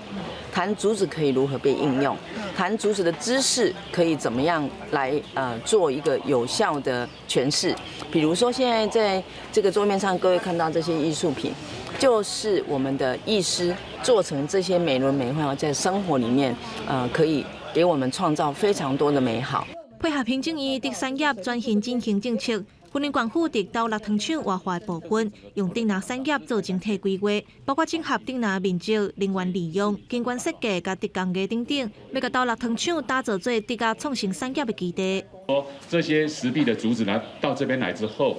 谈竹子可以如何被应用，谈竹子的知识可以怎么样来做一个有效的诠释。比如说，现在在这个桌面上，各位看到这些艺术品，就是我们的艺师做成这些美轮美奂，在生活里面可以给我们创造非常多的美好。配合行政院竹产业转型振兴政策。婚姻管府伫斗六糖厂活化部分，用竹林产业做整体规划，包括整合竹林面积、能源利用、景观设计、甲竹工艺等等，要甲斗六糖厂打造做竹仔创新产业的基地。这些石壁的竹子呢，到这边来之后，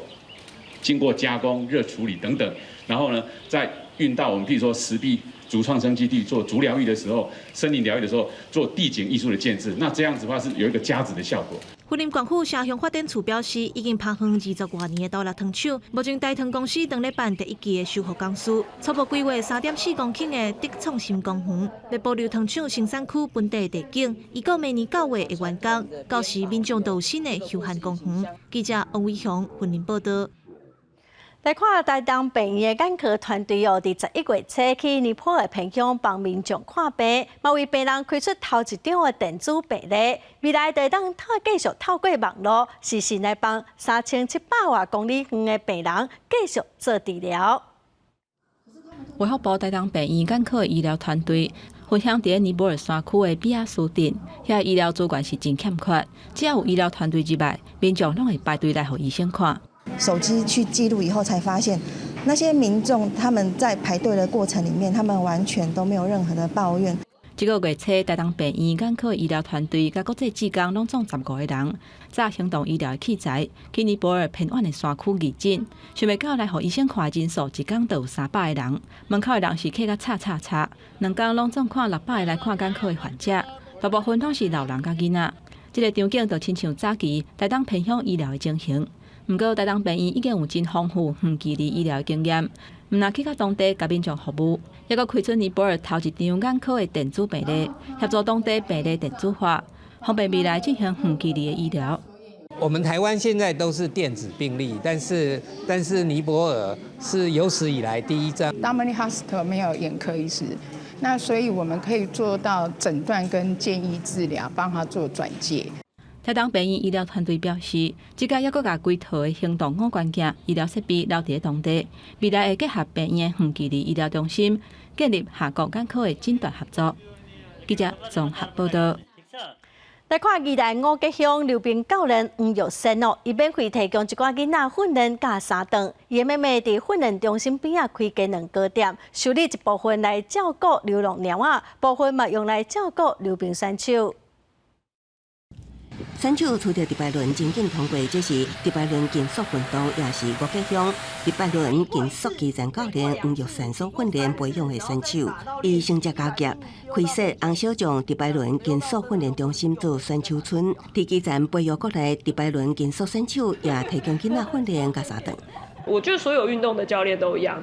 经过加工、热处理等等，然后呢，再运到我们譬如说石壁竹创生基地做竹疗愈的时候、森林疗愈的时候，做地景艺术的建制。那这样子的话是有一个加值的效果。婚姻管府城乡发展处表示，已经拍远20多年的斗六糖厂，目前大糖公司正在办第1期的修复工事，初步规划3.4公顷的竹创新公园，要保留糖厂生产区本地地景，预告明年9月会完工，到时民众都有新的休闲公园。记者王伟雄，婚姻报道。来看台东病院的眼科团队哦，伫11月初去尼泊尔偏乡帮民众看病，嘛为病人开出头一张的电子病历，未来会当继续透过网络，实时来帮3700多公里远的病人继续做治疗。为福部台东病院眼科医疗团队分享伫尼泊尔山区的比亚苏镇，遐医疗资源是真欠缺，只要有医疗团队之外，民众拢会排队来给医生看。手机去记录以后，才发现那些民众他们在排队的过程里面，他们完全都没有任何的抱怨。这个月初，台东病院眼科医疗团队甲国际志工拢总15个人，载行动医疗的器材去尼泊尔偏远的山区义诊，想要到来给医生看的人数，一天都有300个人。门口的人是客甲叉，两天拢总看600个来看眼科的患者，大部分拢是老人甲囡仔。这个场景就亲像早期台东偏乡医疗的情形。不过，台东病院已经有真丰富远距离医疗的经验，唔但去到当地甲民众服务，也阁开出尼泊尔头一张眼科的电子病历，协助当地病历电子化，方便未来进行远距离的医疗。我们台湾现在都是电子病历，但是尼泊尔是有史以来第一站。Damani Hospital 没有眼科医师，那所以我们可以做到诊断跟建议治疗，帮他做转介。台东病院医疗团队表示，即届还阁甲规套的行动5关键医疗设备留伫当地，未来会结合病院远距离医疗中心，建立下国眼科的诊断合作。记者综合报道。来看宜兰五吉乡溜冰教练黄玉生哦，伊免费提供一寡囡仔训练加三顿，伊的妹妹伫训练中心边仔开鸡卵糕店，收利一部分来照顾流浪猫仔，部分嘛用来照顾溜冰选手。选手除了迪拜伦真紧通过，这是迪拜伦竞速运动，也是五吉乡迪拜伦竞速基层教练黄玉生所训练培养的选手。伊成绩高级，开设红小将迪拜伦竞速训练中心做选手村，伫基层培育过来迪拜伦竞速选手，也提供囡仔训练加三顿。我觉得所有运动的教练都一样，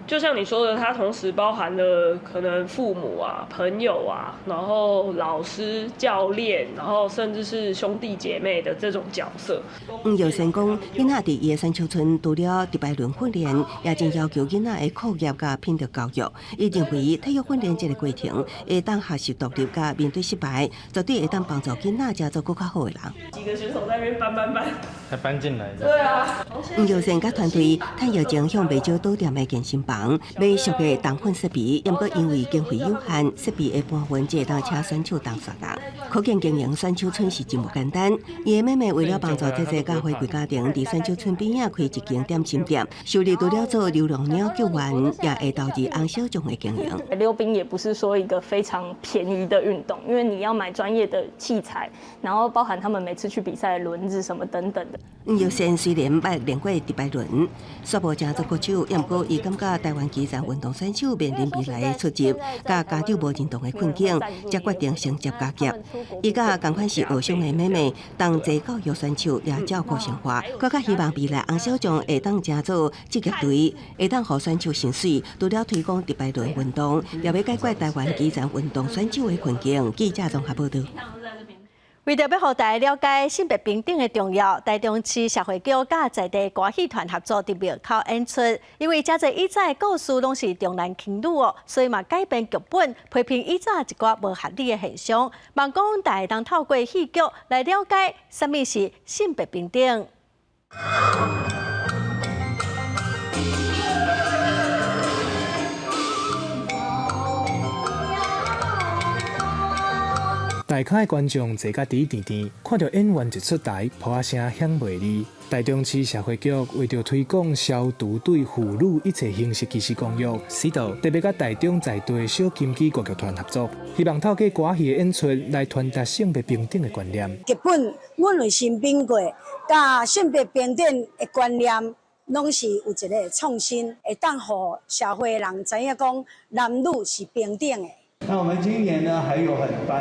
就像你说的，它同时包含了可能父母啊、朋友啊，然后老师、教练，然后甚至是兄弟姐妹的这种角色。黄玉生讲，囡仔伫伊的选手村除了迪拜伦训练，也真要求囡仔的课业甲品德教育。伊认为体育训练这个过程会当学习独立甲面对失败，绝对会当帮助囡仔成做更较好的人。几个选手在那边搬，才搬进来的。对啊。黄玉生甲团队趁疫情向袂少倒店的健身房买俗的动粉设备，不过因为经费有限，设备的搬运只会当请选手当沙人。可见经营选手村是真不简单。伊的妹妹为了帮助这些教会贵家庭，伫选手村边仔开一间点心店，收入除了做流浪鸟救援，也会投入红小将的经营。溜冰也不是说一个非常便宜的运动，因为你要买专业的器材，然后包含他们每次去比赛的轮子什么等等的。黄玉生虽然捌练过迪拜伦，煞无正做歌手，也不过伊感觉台湾基层运动选手面临未来的出入，甲家长无认同的困境，才决定承接家业。伊甲同款是学生的妹妹，同齐教育选手也照顾生活，更加希望未来红小将会当加做职业队，会当互选手薪水。除了推广迪拜伦运动，也要解决台湾基层运动选手的困境。记者综合报道。为着要让大家了解性别平等的重要，台中市社会局甲在地歌戏团合作伫庙口演出。因为遮侪以前故事拢是重男轻女哦，所以嘛改编剧本，批评以前一寡无合理的现象。望讲大家当透过戏剧来了解什么是性别平等。大咖的观众坐甲伫甜甜，看到演员一出台，噗声响袂离。台中市社会局为着推广消毒对妇女一切形式歧视公约，使到特别甲台中在地小金鸡歌剧团合作，希望透过歌戏的演出来传达性别平等的观念。剧本阮有新编过，甲性别平等的观念，拢是有一个创新，会当互社会人知影讲男女是平等的。那我们今年呢，还有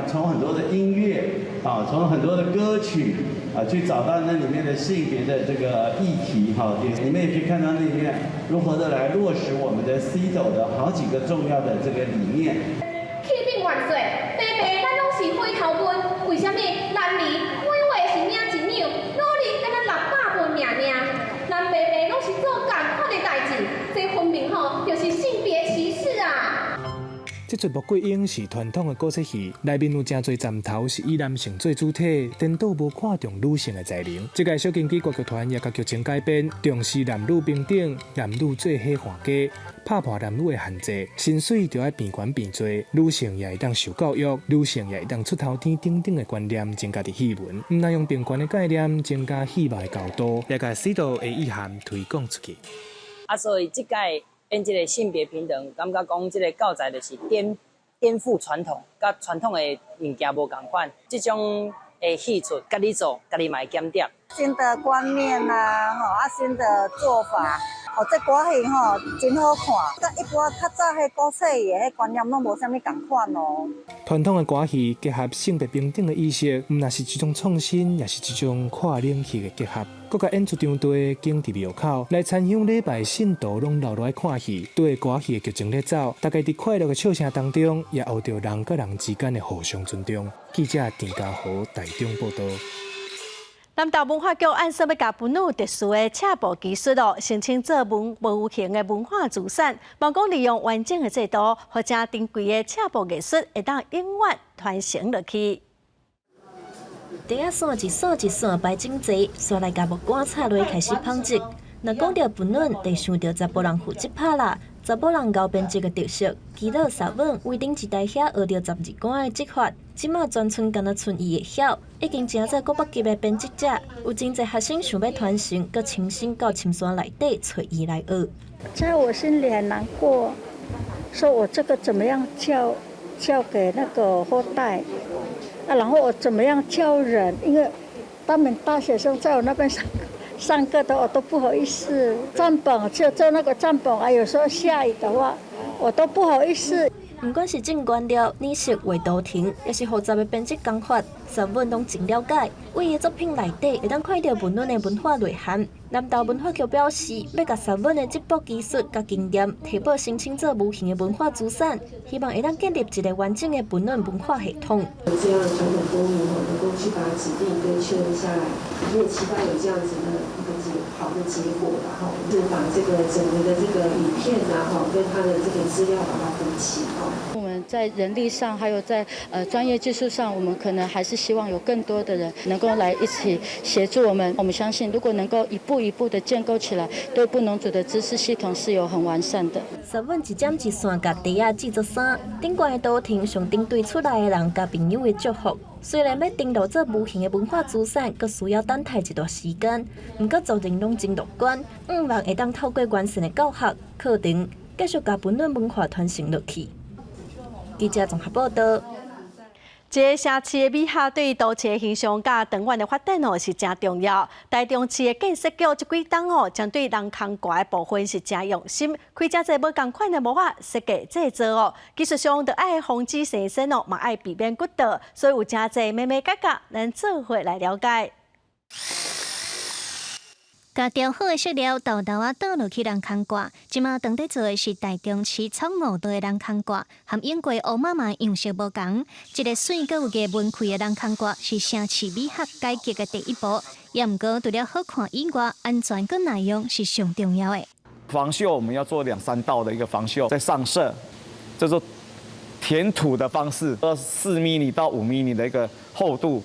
从很多的音乐啊，从很多的歌曲啊，去找到那里面的性别的这个议题哈，你们也可以看到那里面如何的来落实我们的 CEDAW 的好几个重要的这个理念。气变万岁，白白咱拢是火头分，为什么男儿每月是领一两，努力敢若600分命命，咱白白拢是做同款的代志，这分明吼就是性别歧视啊！这出《穆桂英》是传统的古色戏，内面有真侪站头是以男性做主体，颠倒无看重女性的才能。这届小金鸡歌剧团也甲剧情改编，重视男女平等，男女做伙换家，拍破男女的限制，薪水就要变悬变多，女性也会当受教育，女性也会当出头天等等的观念增加伫戏文，唔但用平权的概念增加戏码的高度，也甲适度的意涵推广出去。所以这届演这个性别平等，感觉讲这个教材就是颠覆传统，甲传统的物件无同款。这种的戏出，家己做，家己嘛会检点。新的观念啊，新的做法，这歌戏真好看。甲一般较早迄古色的迄观念拢无啥物同款哦。传统的歌戏结合性别平等的意识，唔但是一种创新，也是一种跨领域的结合。各甲演出场地经伫庙口来参香礼拜信徒拢留落来看戏，对歌戏的剧情咧走，大家伫快乐的笑声当中，也学到人甲人之间的互相尊重。记者田家豪台中报道。南投文化局按说要甲本有特殊的赤膊技术申请做无形的文化资产，望讲利用完整的制度，或者珍贵的赤膊艺术会当永远传承落去。地下线一线一线摆整齐，刷来甲木杆插落开始纺织。若讲到本论，得想到查甫人负责拍啦。查甫人高编辑的特色，记录3本为顶一代遐学到12关的技法，即马全村敢若剩伊会晓。已经真在国北级的编辑者，有真侪学生想要传承，佮亲身到深山内底找伊来学。在我心里很难过，说我这个怎么样教给那个后代，然后我怎么样教人，因为他们大学生在我那边上课的我都不好意思，站本就做那个站本有时候下雨的话，我都不好意思。不管是正官僚、拟式、画图亭，也是复杂的编辑工法，3本拢真了解。为伊作品内底会当看到本论的文化内涵。南投文化局表示，要甲3本的织布技术甲经验提报申请做无形的文化资产，希望会当建立一个完整的本论文化系统。这样的传统工艺能够去把它指定跟确认下来，我也期待有这样子的一个好的结果，然后就把这个整个的这个影片跟它的这个资料把它分齐。我们在人力上，还有在专业技术上，我们可能还是希望有更多的人能够来一起协助我们。我们相信，如果能够一步一步的建构起来，对布农族的知识系统是有很完善的。3本一针一线甲地仔制作衫，顶悬的图腾上顶对出来的人甲朋友的祝福。虽然要登录做无形的文化资产，阁需要等待一段时间，不过做人拢真乐观，望会当透过完善的教学课程，继续甲本论文化传承落去。记者综合报道。一个城市的美学对都市的形象甲长远的发展是真重要。台中市的建设局这几冬针对人空挂的部分是真用心，开真侪无同款的模仔设计制作技术上就爱防止生身嘛爱避免骨倒，所以有真侪眉眉角角，咱做伙来了解。甲调好的色料豆豆倒落去人空挂，即马当地做的是台中市草悟道的人空挂，和英国乌妈妈样式无同。一个水佮有个纹气的人空挂是城市美学改革的第一步，也毋过除了好看以外，安全跟耐用是上重要的。防锈我们要做2-3道的一个防锈，再上色，叫做填土的方式，4 mm 到5 mm 的一个厚度，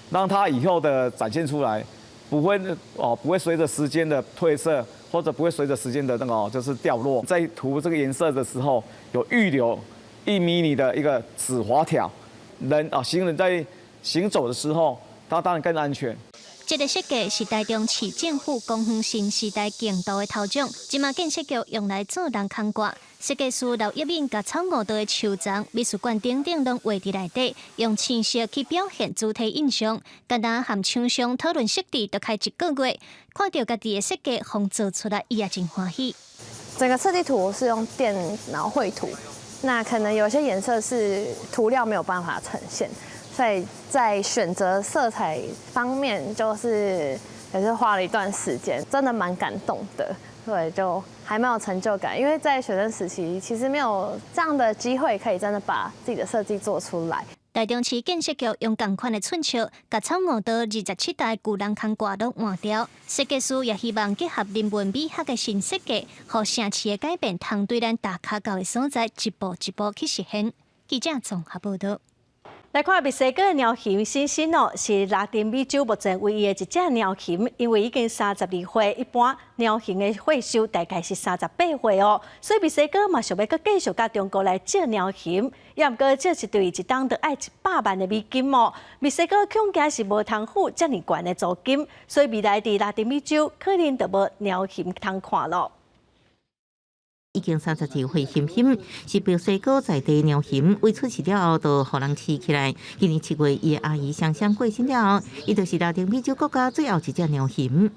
让它以后的展现出来。不会随着时间的褪色，或者不会随着时间的就是掉落。在涂这个颜色的时候，有预留1 mm 的一个止滑条，行人在行走的时候，它当然更安全。这个设计是台中市政府公园新时代竞图的头奖，即马建设局用来做人空挂。设计师刘一敏甲草悟道的树桩、美术馆等等拢画伫内底，用青色去表现主题印象。简单和厂商讨论设计，就开1个月，看到家己的设计风做出来，伊也真欢喜。整个设计图我是用电脑绘图，那可能有些颜色是涂料没有办法呈现。所以在选择色彩方面，也是花了一段时间，真的蛮感动的。对，就还蛮有成就感，因为在学生时期其实没有这样的机会，可以真的把自己的设计做出来。台中市建设局用同款的寸尺，甲草悟道27代旧人空挂都换掉。设计师也希望结合人文美学的新设计，让城市的改变通对咱打卡到的所在一步一步去实现。记者综合报道。来看墨西哥的鸟禽新星是拉丁美洲目前唯一的一只鸟禽，因为已经32岁，一般鸟禽的岁数大概是38岁所以墨西哥嘛想要继续甲中国来借鸟禽，也毋过这一对一档就爱100万的美金墨西哥恐惊是无通付遮尔悬的租金，所以未来伫拉丁美洲可能就无鸟禽通看咯。已经32岁欣欣是墨西哥在地鸟禽，为出世了后，就互人饲起来。今年7月，伊的阿姨香香过身了后，伊就是拉丁美洲国家最后一只鸟禽。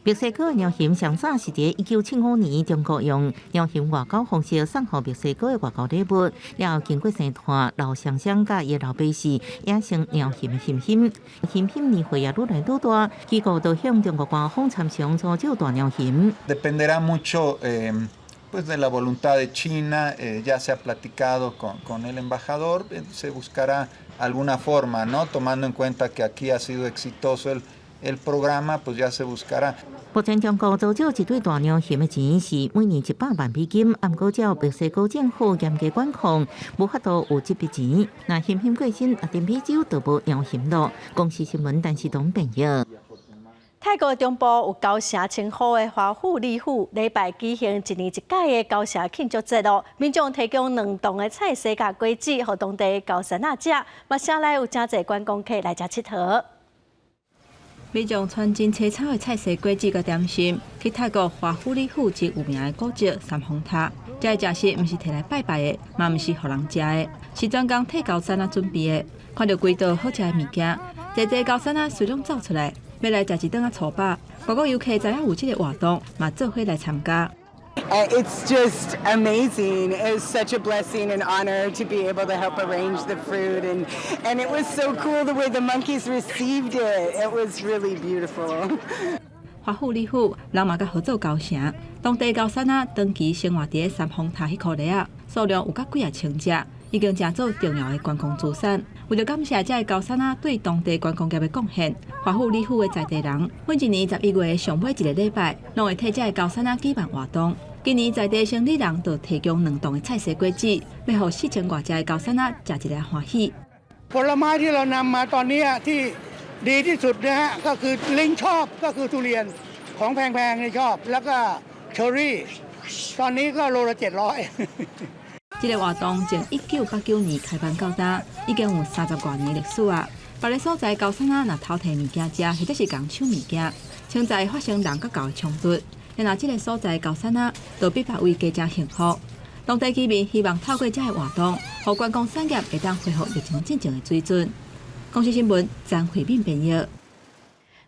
墨西哥的鸟禽上早是伫1975年中国用鸟禽外交方式送互墨西哥的外交礼物，了后经过生产，老香香甲伊的老爸是野生鸟禽的欣欣。欣欣年岁也愈来愈大，机构都向中国官方参详租借大鸟禽。Dependerá mucho pues de la voluntad de China, ya se ha platicado con el embajador, se buscará alguna forma, ¿no? Tomando en cuenta que aquí ha sido exitoso el programa, pues ya se buscará. 目前中国租借一对大鸟禽的钱是每年100万美金，不过照墨西哥政府严格管控，无法度有这笔钱。那欣欣过身，拉丁美洲就无鸟禽咯。公司新闻，但是董朋友。泰国中部有高城称呼的华府礼府，礼拜举行一年一届的高城庆祝节哦。民众提供2栋的菜色甲果子，予当地高山仔食，嘛请来有真侪观光客来遮佚佗。民众穿真青草的菜色果子甲点心，去泰国华府礼府一有名的古迹三峰塔。这个食食毋是摕来拜拜的，嘛毋是互人食的，是专工替高山仔准备的。看到规道好食的物件，侪高山仔随拢走出来。 要来食一顿粗饱，外国游客知影有这个活动，嘛做伙来参加。It's just amazing. It's such a blessing and honor to be able to help arrange the food, and it was so cool the way the monkeys received it. It was really beautiful. 华府礼府人嘛甲合作高城，当地高山仔长期生活伫三峰塔迄块地啊，数量有甲几啊千只，已经成做重要的观光资产。 为了感谢这个高山仔对当地观光业的贡献，华府礼府的在地人每一年11月上尾一个礼拜，拢会替这个高山仔举办活动。今年在地生理人就提供2栋的菜色果子，要互4000多只的高山仔食一个欢喜。ผลไม้ที่เรานำมาตอนนี้ที่ดีที่สุดนะฮะก็คือลิงชอบก็คือทุเรียนของแพงๆนี่ชอบแล้วก็เชอร์รี่ตอนนี้ก็โลละ700 这个活动从1989年开办到今，已经有30多年历史啊。别个所在高山仔若偷摕物件食，或者是共抢物件，常在发生人甲狗的冲突。然而，这个所在高山仔都比别位加正幸福。当地居民希望透过这个活动，让观光产业会当恢复疫情之前的水准。公司新闻张慧敏编译。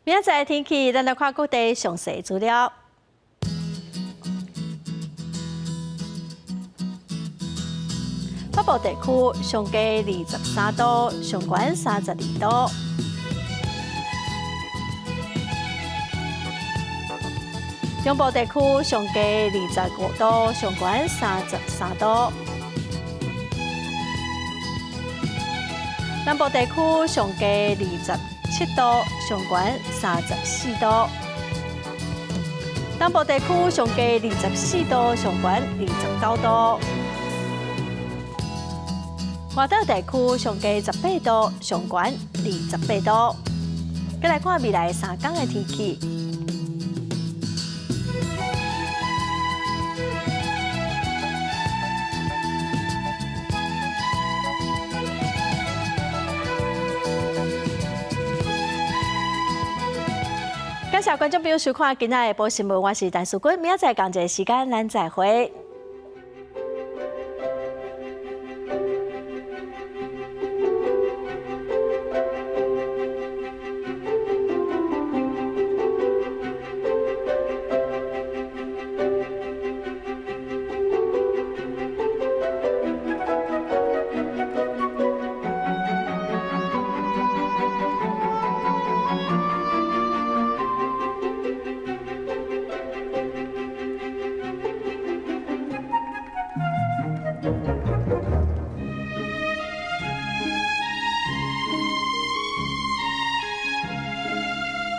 明仔载天气，咱来看各地详细资料。 北部地区上低23度，上悬32度。中部地区上低25度，上悬33度。南部地区上低27度，上悬34度。东部地区上低24度，上悬29度。 华岛地区上低18度，上悬28度。再来看未来3天的天气。感谢观众朋友收看今仔的《报新闻》，我是陈淑君，明仔载同一时间咱再会。